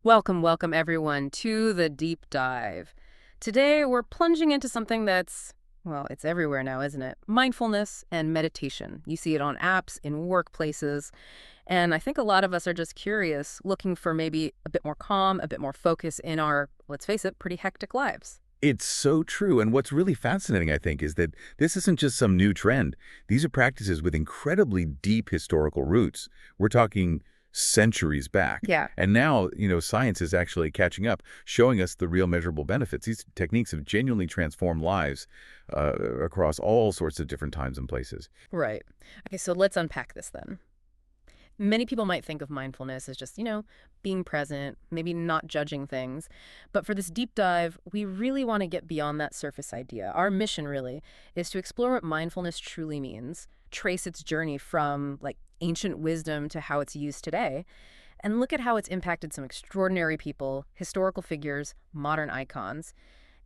Welcome everyone to the deep dive. Today we're plunging into something that's, well, it's everywhere now, isn't it? Mindfulness and meditation. You see it on apps, in workplaces, and I think a lot of us are just curious, looking for maybe a bit more calm, a bit more focus in our, let's face it, pretty hectic lives. It's so true. And what's really fascinating, I think, is that this isn't just some new trend. These are practices with incredibly deep historical roots. We're talking centuries back. Yeah. And now, science is actually catching up, showing us the real measurable benefits. These techniques have genuinely transformed lives across all sorts of different times and places. Right. Okay, so let's unpack this then. Many people might think of mindfulness as just, being present, maybe not judging things. But for this deep dive, we really want to get beyond that surface idea. Our mission, really, is to explore what mindfulness truly means, trace its journey from, like, ancient wisdom to how it's used today, and look at how it's impacted some extraordinary people, historical figures, modern icons,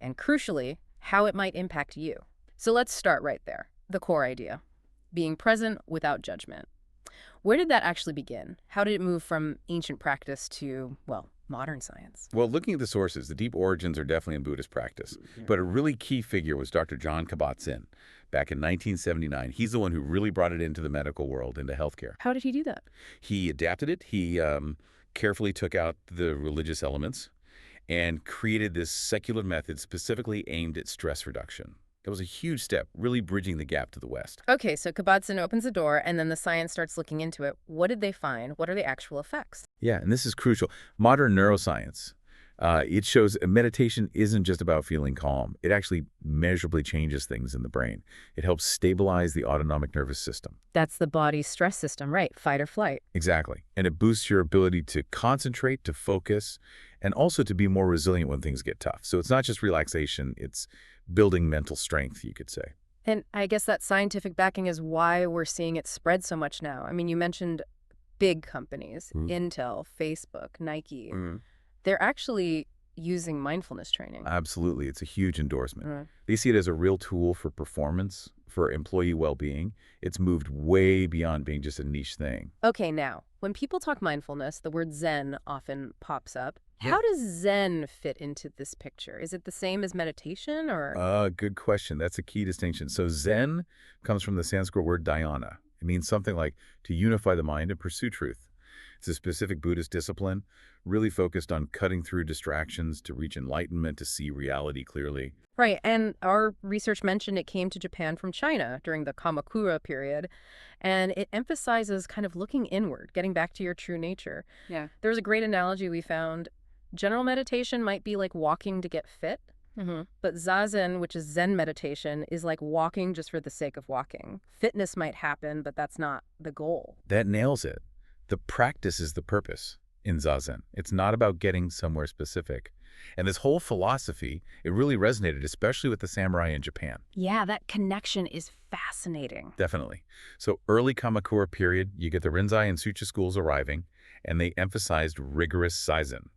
and crucially, how it might impact you. So let's start right there. The core idea, being present without judgment. Where did that actually begin? How did it move from ancient practice to, well, modern science? Well, looking at the sources, the deep origins are definitely in Buddhist practice. But a really key figure was Dr. John Kabat-Zinn back in 1979. He's the one who really brought it into the medical world, into healthcare. How did he do that? He adapted it. He carefully took out the religious elements and created this secular method specifically aimed at stress reduction. That was a huge step, really bridging the gap to the West. Okay, so Kabat-Zinn opens the door, and then the science starts looking into it. What did they find? What are the actual effects? Yeah, and this is crucial. Modern neuroscience, it shows meditation isn't just about feeling calm. It actually measurably changes things in the brain. It helps stabilize the autonomic nervous system. That's the body's stress system, right? Fight or flight. Exactly. And it boosts your ability to concentrate, to focus, and also to be more resilient when things get tough. So it's not just relaxation, it's building mental strength, you could say. And I guess that scientific backing is why we're seeing it spread so much now. I mean, you mentioned big companies, Intel, Facebook, Nike. They're actually using mindfulness training. Absolutely. It's a huge endorsement. Right. They see it as a real tool for performance, for employee well-being. It's moved way beyond being just a niche thing. Okay, now, when people talk mindfulness, the word Zen often pops up. Yeah. How does Zen fit into this picture? Is it the same as meditation or? Good question. That's a key distinction. So Zen comes from the Sanskrit word dhyana. It means something like to unify the mind and pursue truth. It's a specific Buddhist discipline, really focused on cutting through distractions to reach enlightenment, to see reality clearly. Right, and our research mentioned it came to Japan from China during the Kamakura period, and it emphasizes kind of looking inward, getting back to your true nature. Yeah. There was a great analogy we found. General meditation might be like walking to get fit, but Zazen, which is Zen meditation, is like walking just for the sake of walking. Fitness might happen, but that's not the goal. That nails it. The practice is the purpose in Zazen. It's not about getting somewhere specific. And this whole philosophy, it really resonated, especially with the samurai in Japan. Yeah, that connection is fascinating. Definitely. So early Kamakura period, you get the Rinzai and Suchi schools arriving, and they emphasized rigorous Zazen.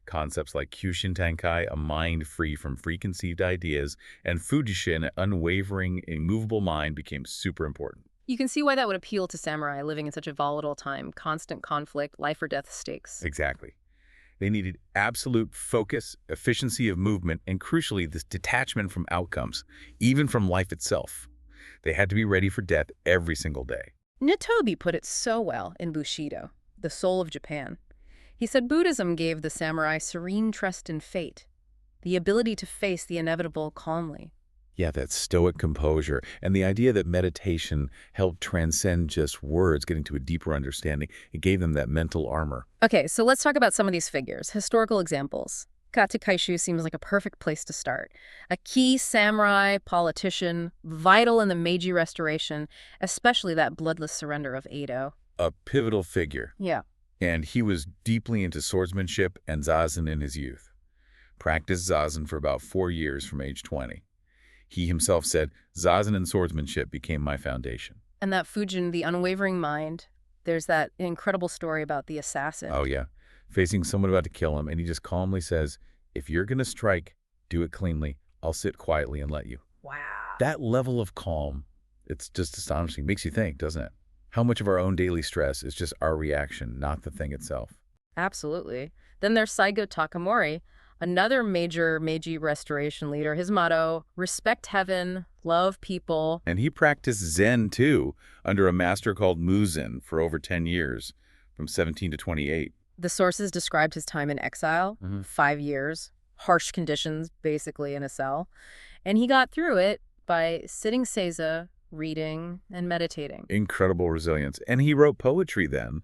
Concepts like Kyushin Tankai, a mind free from preconceived ideas, and Fudōshin, an unwavering, immovable mind, became super important. You can see why that would appeal to samurai living in such a volatile time, constant conflict, life or death stakes. Exactly. They needed absolute focus, efficiency of movement, and crucially, this detachment from outcomes, even from life itself. They had to be ready for death every single day. Nitobe put it so well in Bushido, the soul of Japan. He said Buddhism gave the samurai serene trust in fate, the ability to face the inevitable calmly. Yeah, that stoic composure and the idea that meditation helped transcend just words, getting to a deeper understanding. It gave them that mental armor. Okay, so let's talk about some of these figures, historical examples. Kaishū seems like a perfect place to start. A key samurai, politician, vital in the Meiji Restoration, especially that bloodless surrender of Edo. A pivotal figure. Yeah. And he was deeply into swordsmanship and Zazen in his youth. Practiced Zazen for about 4 years from age 20. He himself said, Zazen and swordsmanship became my foundation. And that Fujin, the unwavering mind, there's that incredible story about the assassin. Oh, yeah. Facing someone about to kill him, and he just calmly says, if you're going to strike, do it cleanly. I'll sit quietly and let you. Wow. That level of calm, it's just astonishing. Makes you think, doesn't it? How much of our own daily stress is just our reaction, not the thing itself. Absolutely. Then there's Saigō Takamori, another major Meiji Restoration leader. His motto, respect heaven, love people. And he practiced Zen, too, under a master called Muzen for over 10 years, from 17 to 28. The sources described his time in exile, 5 years, harsh conditions, basically, in a cell. And he got through it by sitting seiza, reading, and meditating. Incredible resilience. And he wrote poetry then,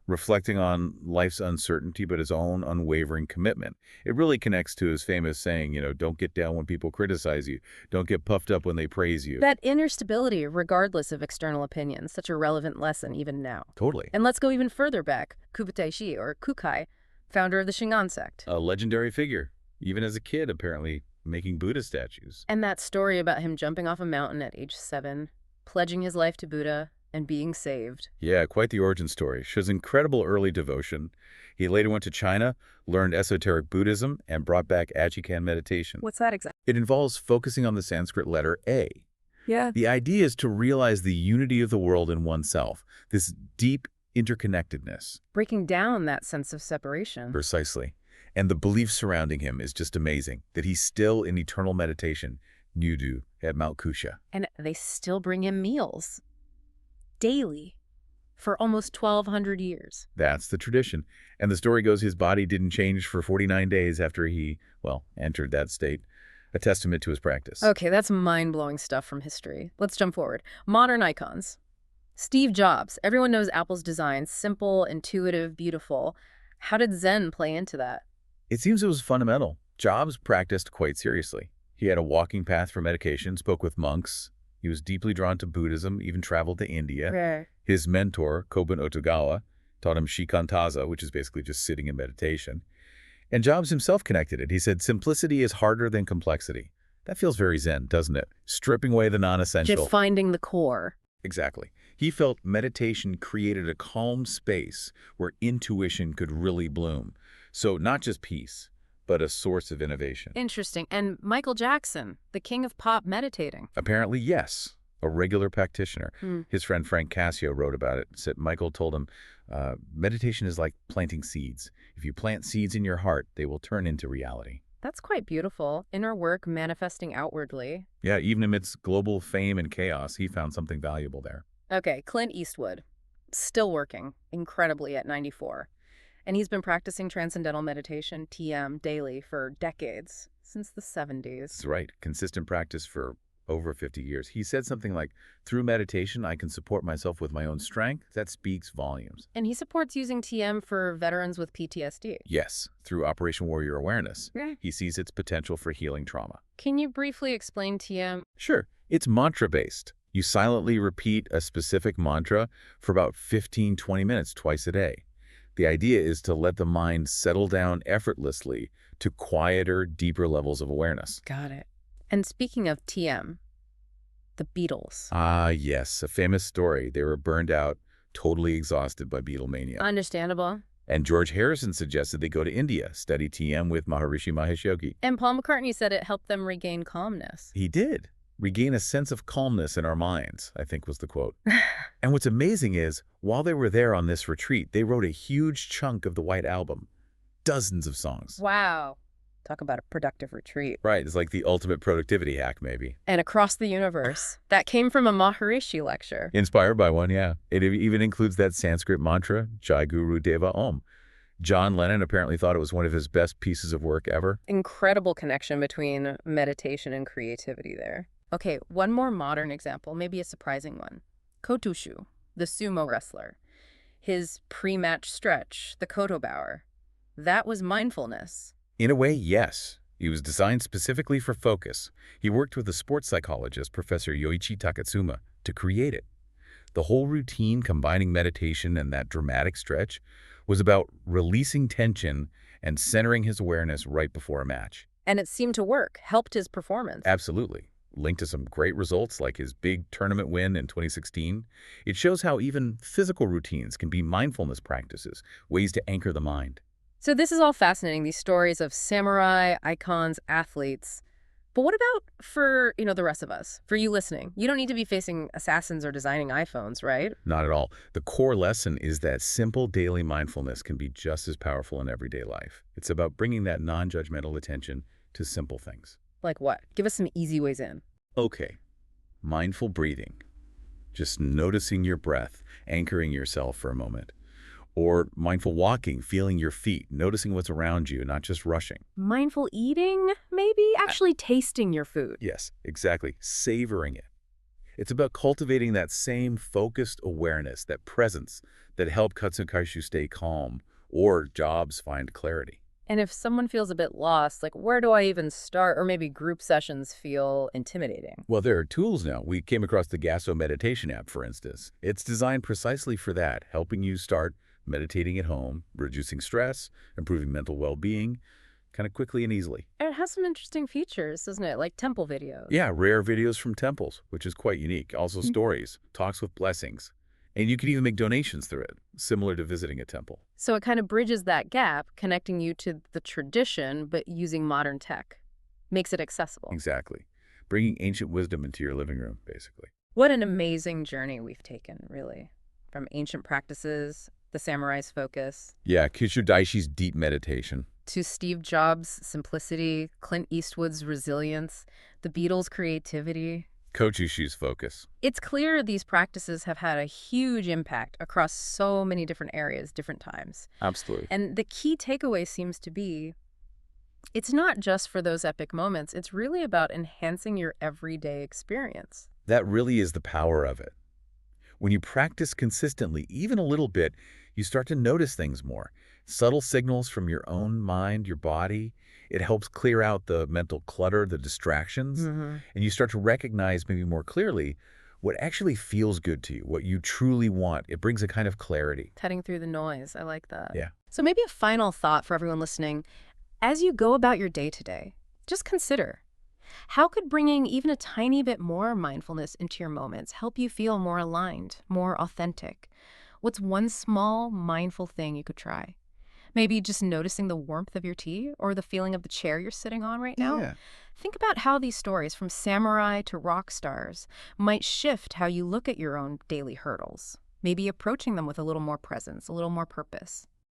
reflecting on life's uncertainty but his own unwavering commitment. It really connects to his famous saying, don't get down when people criticize you. Don't get puffed up when they praise you. That inner stability, regardless of external opinions, such a relevant lesson even now. Totally. And let's go even further back. Kubotaishi, or Kukai, founder of the Shingon sect. A legendary figure, even as a kid, apparently, making Buddha statues. And that story about him jumping off a mountain at age 7, pledging his life to Buddha, and being saved. Yeah, quite the origin story. Shows incredible early devotion. He later went to China, learned esoteric Buddhism, and brought back Ajikan meditation. What's that exactly? It involves focusing on the Sanskrit letter A. Yeah. The idea is to realize the unity of the world in oneself, this deep interconnectedness. Breaking down that sense of separation. Precisely. And the belief surrounding him is just amazing, that he's still in eternal meditation, Nyudu, at Mount Kusha. And they still bring him meals. Daily. For almost 1,200 years. That's the tradition. And the story goes his body didn't change for 49 days after he, entered that state. A testament to his practice. Okay, that's mind-blowing stuff from history. Let's jump forward. Modern icons. Steve Jobs. Everyone knows Apple's design. Simple, intuitive, beautiful. How did Zen play into that? It seems it was fundamental. Jobs practiced quite seriously. He had a walking path for meditation, spoke with monks. He was deeply drawn to Buddhism, even traveled to India. Right. His mentor, Kobun Otogawa, taught him shikantaza, which is basically just sitting in meditation. And Jobs himself connected it. He said, simplicity is harder than complexity. That feels very Zen, doesn't it? Stripping away the non-essential. Just finding the core. Exactly. He felt meditation created a calm space where intuition could really bloom. So not just peace, but a source of innovation. Interesting. And Michael Jackson, the king of pop, meditating. Apparently, yes. A regular practitioner. His friend Frank Gassho wrote about it. Said Michael told him, meditation is like planting seeds. If you plant seeds in your heart, they will turn into reality. That's quite beautiful. Inner work manifesting outwardly. Yeah, even amidst global fame and chaos, he found something valuable there. Okay, Clint Eastwood. Still working, incredibly, at 94. And he's been practicing transcendental meditation, TM, daily for decades, since the 70s. That's right. Consistent practice for over 50 years. He said something like, through meditation, I can support myself with my own strength. That speaks volumes. And he supports using TM for veterans with PTSD. Yes, through Operation Warrior Awareness. Yeah. He sees its potential for healing trauma. Can you briefly explain TM? Sure. It's mantra-based. You silently repeat a specific mantra for about 15-20 minutes twice a day. The idea is to let the mind settle down effortlessly to quieter, deeper levels of awareness. Got it. And speaking of TM, the Beatles. Ah, yes, a famous story. They were burned out, totally exhausted by Beatlemania. Understandable. And George Harrison suggested they go to India, study TM with Maharishi Mahesh Yogi. And Paul McCartney said it helped them regain calmness. He did. Regain a sense of calmness in our minds, I think was the quote. And what's amazing is, while they were there on this retreat, they wrote a huge chunk of the White Album. Dozens of songs. Wow. Talk about a productive retreat. Right, it's like the ultimate productivity hack, maybe. And across the universe. That came from a Maharishi lecture. Inspired by one, yeah. It even includes that Sanskrit mantra, Jai Guru Deva Om. John Lennon apparently thought it was one of his best pieces of work ever. Incredible connection between meditation and creativity there. Okay, one more modern example, maybe a surprising one. Kaishū, the sumo wrestler. His pre-match stretch, the Koto Bower. That was mindfulness. In a way, yes. He was designed specifically for focus. He worked with a sports psychologist, Professor Yoichi Takatsuma, to create it. The whole routine, combining meditation and that dramatic stretch, was about releasing tension and centering his awareness right before a match. And it seemed to work, helped his performance. Absolutely. Linked to some great results like his big tournament win in 2016. It shows how even physical routines can be mindfulness practices, ways to anchor the mind. So this is all fascinating, these stories of samurai, icons, athletes. But what about for, the rest of us? For you listening? You don't need to be facing assassins or designing iPhones, right? Not at all. The core lesson is that simple daily mindfulness can be just as powerful in everyday life. It's about bringing that non-judgmental attention to simple things. Like what? Give us some easy ways in. Okay, mindful breathing. Just noticing your breath, anchoring yourself for a moment. Or mindful walking, feeling your feet, noticing what's around you, not just rushing. Mindful eating, maybe? Actually tasting your food. Yes, exactly. Savoring it. It's about cultivating that same focused awareness, that presence that helped Katsu Kaishū stay calm or jobs find clarity. And if someone feels a bit lost, like where do I even start? Or maybe group sessions feel intimidating. Well, there are tools now. We came across the Gassho meditation app, for instance. It's designed precisely for that, helping you start meditating at home, reducing stress, improving mental well-being, kind of quickly and easily. And it has some interesting features, doesn't it? Like temple videos. Yeah, rare videos from temples, which is quite unique. Also stories, talks with blessings. And you can even make donations through it, similar to visiting a temple. So it kind of bridges that gap, connecting you to the tradition, but using modern tech. Makes it accessible. Exactly. Bringing ancient wisdom into your living room, basically. What an amazing journey we've taken, really. From ancient practices, the samurai's focus, Yeah, Kishu Daishi's deep meditation. to Steve Jobs' simplicity, Clint Eastwood's resilience, the Beatles' creativity. Kochushi's focus. It's clear these practices have had a huge impact across so many different areas, different times. Absolutely. And the key takeaway seems to be, it's not just for those epic moments. It's really about enhancing your everyday experience. That really is the power of it. When you practice consistently, even a little bit, you start to notice things more. Subtle signals from your own mind, your body. It helps clear out the mental clutter, the distractions, and you start to recognize maybe more clearly what actually feels good to you, what you truly want. It brings a kind of clarity. Cutting through the noise. I like that. Yeah. So maybe a final thought for everyone listening. As you go about your day to day, just consider, how could bringing even a tiny bit more mindfulness into your moments help you feel more aligned, more authentic? What's one small mindful thing you could try? Maybe just noticing the warmth of your tea or the feeling of the chair you're sitting on right now. Yeah. Think about how these stories, from samurai to rock stars, might shift how you look at your own daily hurdles. Maybe approaching them with a little more presence, a little more purpose.